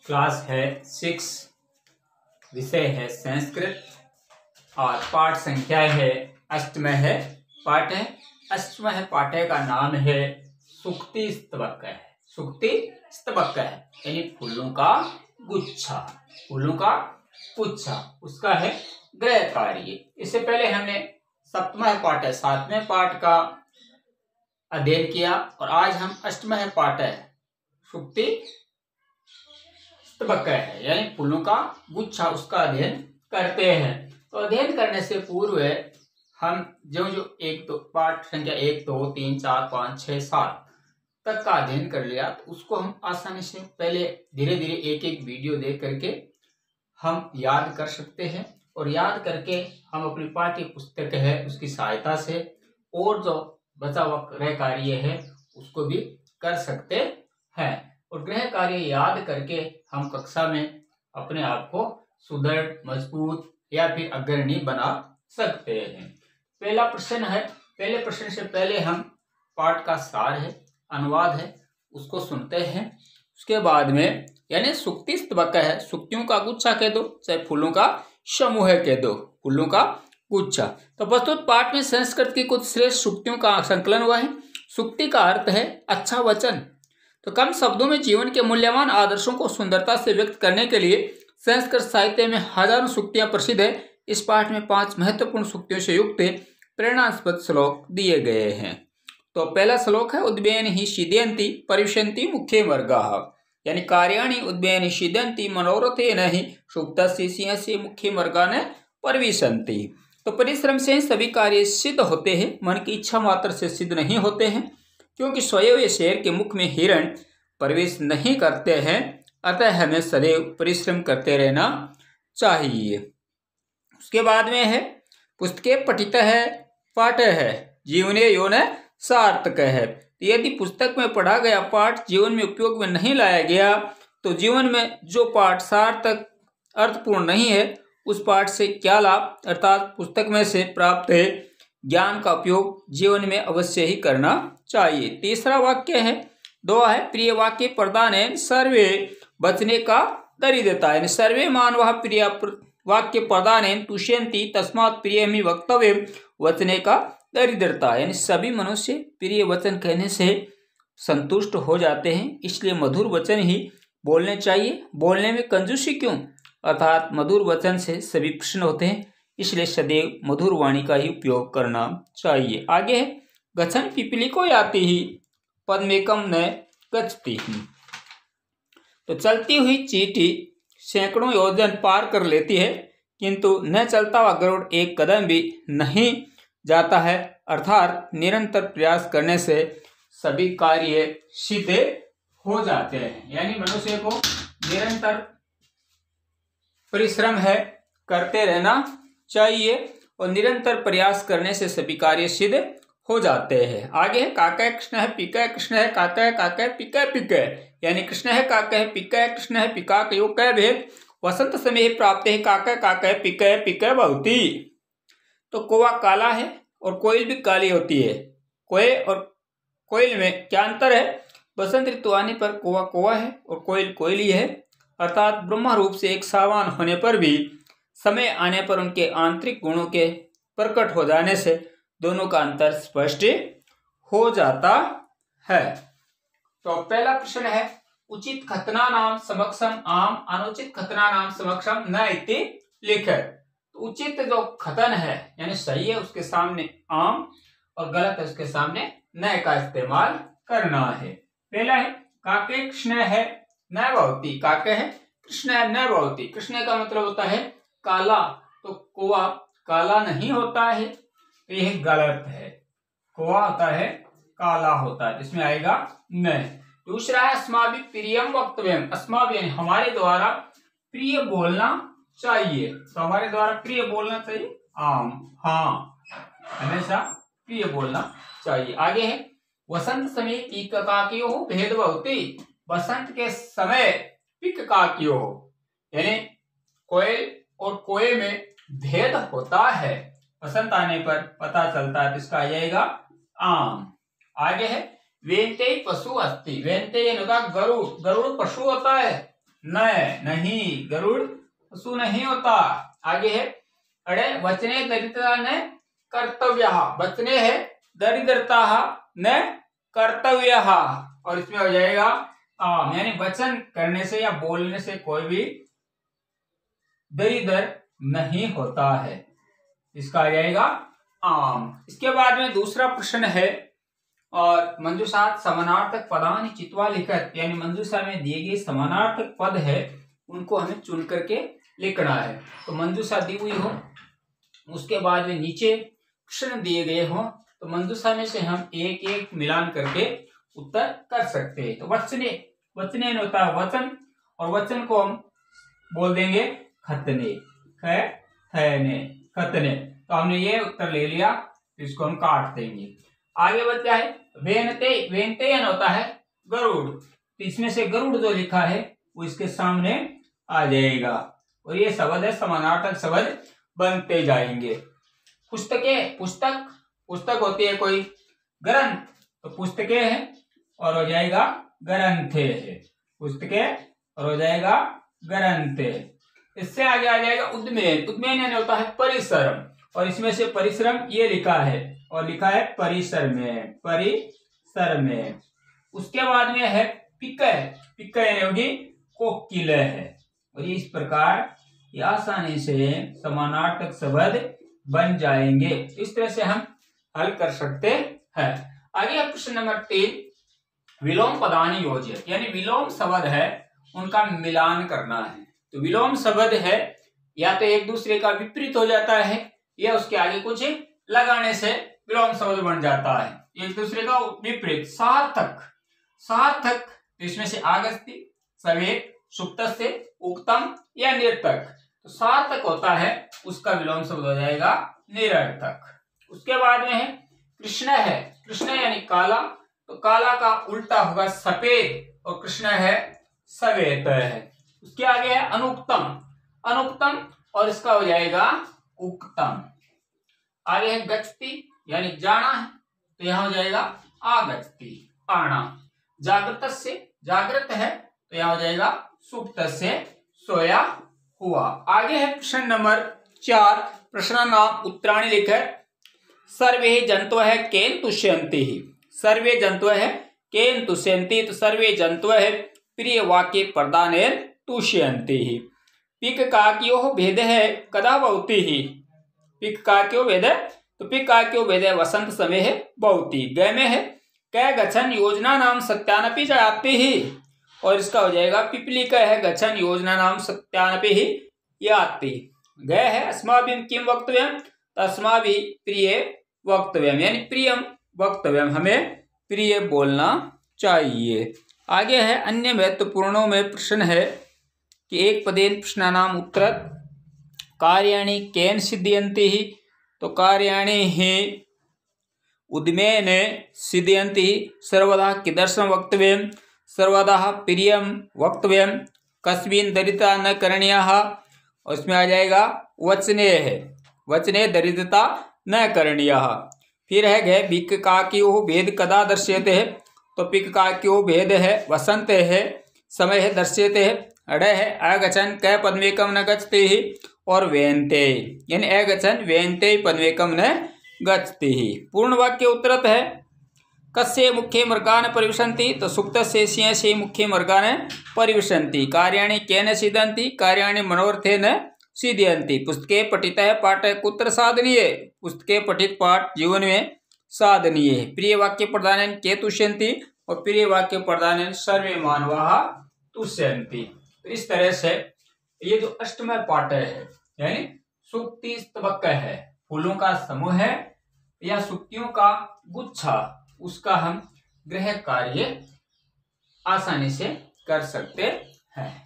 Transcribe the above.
Class है 6, विषय है संस्कृत और पाठ संख्या है अष्टम है पाठ है। अष्टम है पाठ का नाम है सूक्ति स्तबक है। सूक्ति स्तबक है यानी फूलों का गुच्छा, फूलों का गुच्छा, उसका है गृह कार्य। इससे पहले हमने सप्तम पाठ है 7वें पाठ का अध्ययन किया और आज हम अष्टम पाठ है सूक्ति स्तबक है यानी फूलों का गुच्छा, उसका अध्ययन करते हैं। तो अध्ययन करने से पूर्व हम जो एक दो पाठ संख्या 1 2 3 4 5 6 7 तक का अध्ययन कर लिया, तो उसको हम आसानी से पहले धीरे धीरे एक एक वीडियो देख करके हम याद कर सकते हैं और याद करके हम अपनी पाठ्य पुस्तक है उसकी सहायता से और जो बचा हुआ गृह कार्य है उसको भी कर सकते हैं। और गृह कार्य याद करके हम कक्षा में अपने आप को सुदृढ़, मजबूत या फिर अग्रणी बना सकते हैं। पहला प्रश्न है, पहले प्रश्न से पहले हम पाठ का सार है, अनुवाद है, उसको सुनते हैं। उसके बाद में यानी सूक्ति स्तबक है, सूक्तियों का गुच्छा कह दो चाहे फूलों का समूह कह दो, फूलों का गुच्छा। तो प्रस्तुत पाठ में संस्कृत की कुछ श्रेष्ठ सूक्तियों का संकलन हुआ है। सूक्ति का अर्थ है अच्छा वचन। तो कम शब्दों में जीवन के मूल्यवान आदर्शों को सुंदरता से व्यक्त करने के लिए संस्कृत साहित्य में हजारों सूक्तियां प्रसिद्ध है। इस पाठ में 5 महत्वपूर्ण सूक्तियों से युक्त प्रेरणास्पद श्लोक दिए गए हैं। तो पहला श्लोक है उद्बेन ही सिद्ध्यन्ति परिविशन्ति मुख्ये वर्गाः, यानी कार्याणि उद्बेन सिद्ध्यन्ति मनोरथेन हि सुप्तस्य सिंहस्य मुख्ये वर्गान् परिविशन्ति। तो परिश्रम से सभी कार्य सिद्ध होते हैं, मन की इच्छा मात्र से सिद्ध नहीं होते हैं, क्योंकि स्वयं शेर के मुख में हिरण प्रवेश नहीं करते हैं। अतः हमें सदैव परिश्रम करते रहना चाहिए। उसके बाद में है पुस्तके पठित है पाठ है जीवने यो न सार्थक है। तो यदि पुस्तक में पढ़ा गया पाठ जीवन में उपयोग में नहीं लाया गया तो जीवन में जो पाठ सार्थक अर्थपूर्ण नहीं है उस पाठ से क्या लाभ, अर्थात पुस्तक में से प्राप्त है ज्ञान का उपयोग जीवन में अवश्य ही करना चाहिए। तीसरा वाक्य है दो है प्रिय वाक्य प्रदान सर्वे बचने का दरिद्रता, यानी सर्वे मानव प्रिय वाक्य प्रदान तुष्यन्ति तस्मात् प्रिय में वक्तव्य वचने का दरिद्रता, यानी सभी मनुष्य प्रिय वचन कहने से संतुष्ट हो जाते हैं, इसलिए मधुर वचन ही बोलने चाहिए। बोलने में कंजूसी क्यों, अर्थात मधुर वचन से सभी प्रसन्न होते हैं, इसलिए सदैव मधुर वाणी का ही उपयोग करना चाहिए। आगे है गच्छन् पिपीलिको याति ही पद्मेकम न गच्छति। तो चलती हुई चींटी सैकड़ों योजन पार कर लेती है, किंतु न चलता हुआ गरुड़ एक कदम भी नहीं जाता है। अर्थात निरंतर प्रयास करने से सभी कार्य सिद्ध हो जाते हैं, यानी मनुष्य को निरंतर परिश्रम है करते रहना चाहिए और निरंतर प्रयास करने से सभी कार्य सिद्ध हो जाते हैं। आगे है काकय कृष्ण है पिकय कृष्ण है काकय काकय पिकय पिकय, यानी कृष्ण है काकय पिकय कृष्ण है पिका कयो कय भेद वसंत समय प्राप्त है काकय काकय पिकय पिकय बहुती। तो कौवा काला है और कोयल भी काली होती है। कोय और कोयल में क्या अंतर है, बसंत ऋतु आने पर कौवा कौवा है और कोयल कोयली है, अर्थात ब्रह्म रूप से एक सावान होने पर भी समय आने पर उनके आंतरिक गुणों के प्रकट हो जाने से दोनों का अंतर स्पष्ट हो जाता है। तो पहला प्रश्न है उचित खतना नाम समक्षम आम अनुचित खतना नाम समक्षम न इति लिखत। तो उचित जो खतन है यानी सही है उसके सामने आम और गलत है उसके सामने न का इस्तेमाल करना है। पहला है काके कृष्ण है न भवती, काके है कृष्ण है न भवती। कृष्ण का मतलब होता है काला, तो कौवा काला नहीं होता है, तो यह गलत है। कौवा होता है काला होता है, इसमें आएगा न। दूसरा है अस्माभि प्रियम वक्तव्यम, अस्माभि यानी हमारे द्वारा प्रिय बोलना चाहिए। तो हमारे द्वारा प्रिय बोलना चाहिए आम, हाँ हमेशा प्रिय बोलना चाहिए। आगे है वसंत समय पीक काकियो भेद बहुती, बसंत के समय पिक काकियो यानी कोयल और कोए में भेद होता है, बसंत आने पर पता चलता है, तो इसका आ जाएगा आम। आगे है वेंते पशु अस्ति, वेंते गरुड़, गरुड़ पशु होता है नहीं, गरुड़ पशु नहीं होता। आगे है अड़े वचने दरिद्रता न कर्तव्य, वचने है दरिद्रता न कर्तव्य, और इसमें हो जाएगा यानी वचन करने से या बोलने से कोई भी दरिद्र नहीं होता है, इसका आ जाएगा आम। इसके बाद में दूसरा प्रश्न है, और मंजूषात समानार्थक पदानि चित्वा लिखत, यानी मंजूषा में दिए गए समानार्थक पद है उनको हमें चुन करके लिखना है। तो मंजूषा दी हुई हो, उसके बाद में नीचे प्रश्न दिए गए हो, तो मंजूषा में से हम एक एक मिलान करके उत्तर कर सकते हैं। तो वचने होता है वचन, और वचन को हम बोल देंगे खतने, खतने। तो हमने ये उत्तर ले लिया, तो इसको हम काट देंगे। आगे बढ़ता है वेनते होता है गरुड़, तो इसमें से गरुड़ जो लिखा है वो इसके सामने आ जाएगा, और ये शब्द है समानार्थक शब्द बनते जाएंगे। पुस्तक होती है कोई, ग्रंथ तो पुस्तकें है और हो जाएगा ग्रंथे है, पुस्तकें और हो जाएगा ग्रंथे। इससे आगे आ जाएगा उद्मेन यानी होता है परिश्रम, और इसमें से परिश्रम ये लिखा है, और लिखा है परिसर में। उसके बाद में है पिक यानी होगी कोकिल है, और इस प्रकार ये आसानी से समानार्थक शब्द बन जाएंगे। इस तरह से हम हल कर सकते हैं। आगे प्रश्न नंबर 3, विलोम पदानि योज्य, यानी विलोम शब्द है उनका मिलान करना है। तो विलोम शब्द है या तो एक दूसरे का विपरीत हो जाता है, या उसके आगे कुछ लगाने से विलोम शब्द बन जाता है एक दूसरे का विपरीत। सार्थक इसमें से आगस्ती, सवेत, सुप्तस्य, उक्तम या निरर्थक। तो सार्थक होता है उसका विलोम शब्द हो जाएगा निरर्थक। उसके बाद में है कृष्ण यानी काला, तो काला का उल्टा होगा सफेद, और कृष्ण है सवेत है। उसके आगे है अनुक्तम, और इसका हो जाएगा उक्तम। आगे है गच्छति यानी जाना है, तो यहां हो जाएगा आगच्छति, आना। जागृत है, तो यहां हो जाएगा सुप्त से, सोया हुआ। आगे है प्रश्न नंबर 4, प्रश्न नाम उत्तराणी लिखे। सर्वे जंतु है केन तुष्यन्ति, सर्वे जंतु है केन तुष्यन्ति, तो सर्वे जंतु है प्रिय वाक्य प्रदानेन तुष्यन्ति। पिक काक्यो भेद है कदा भवति, पिक काक्यो भेद, तो पिक काक्यो भेद है वसंत समय है भवति। गय में है कै गच्छन योजना नाम सत्यानपि जाति ही, और इसका हो जाएगा पिपली का है गच्छन योजना नाम सत्यानपि ही याति। गय है अस्माभिः किम वक्तव्यम, तस्माभिः प्रिय वक्तव्यम, यानी प्रियम वक्तव्यम, हमें प्रिय बोलना चाहिए। आगे है अन्य महत्वपूर्णों में प्रश्न है कि एक पदेन प्रश्नानाम उत्तर कार्याणि केन सिद्ध्यन्ति, तो कार्याणि ही उद्मेन सिद्ध्यन्ति, सर्वदा कीदृशं वक्तव्यं, सर्वदा प्रियं वक्तव्यं, कस्मिन् दरिद्रता न करणीयः, और इसमें आ जाएगा वचने दरिद्रता न करणीयः। फिर है गए पिक काक्यो भेद कदा दर्श्यते है, तो पिक काक्यो भेद है वसंत है, समय है दर्श्यते है। अड़े है अगच्छन कै पद्मेकम न गच्छते ही, और वेन्ते यानी अगच्छन वेन्ते पद्मेकम न गच्छते ही। पूर्ण वाक्य उत्तरत है कस्य मुख्य मार्गान् परिविशन्ति, तो सुप्त से मुख्य मार्गान् परिविशन्ति। कार्याणि केन सिद्ध्यन्ति, कार्याणि मनोरथेन सिद्ध्यन्ति। पुस्तके पठितः पाठ कुत्र साधनीय, पुस्तके पठित पाठ जीवन में साधनीय है। प्रिय वाक्य प्रदानेन के तुष्यन्ति, और प्रिय वाक्य प्रदानेन सर्वे मानवाः तुष्यन्ति। तो इस तरह से ये जो अष्टमय पाठ है यानी सूक्ति स्तबक है, फूलों का समूह है या सूक्तियों का गुच्छा, उसका हम गृह कार्य आसानी से कर सकते हैं।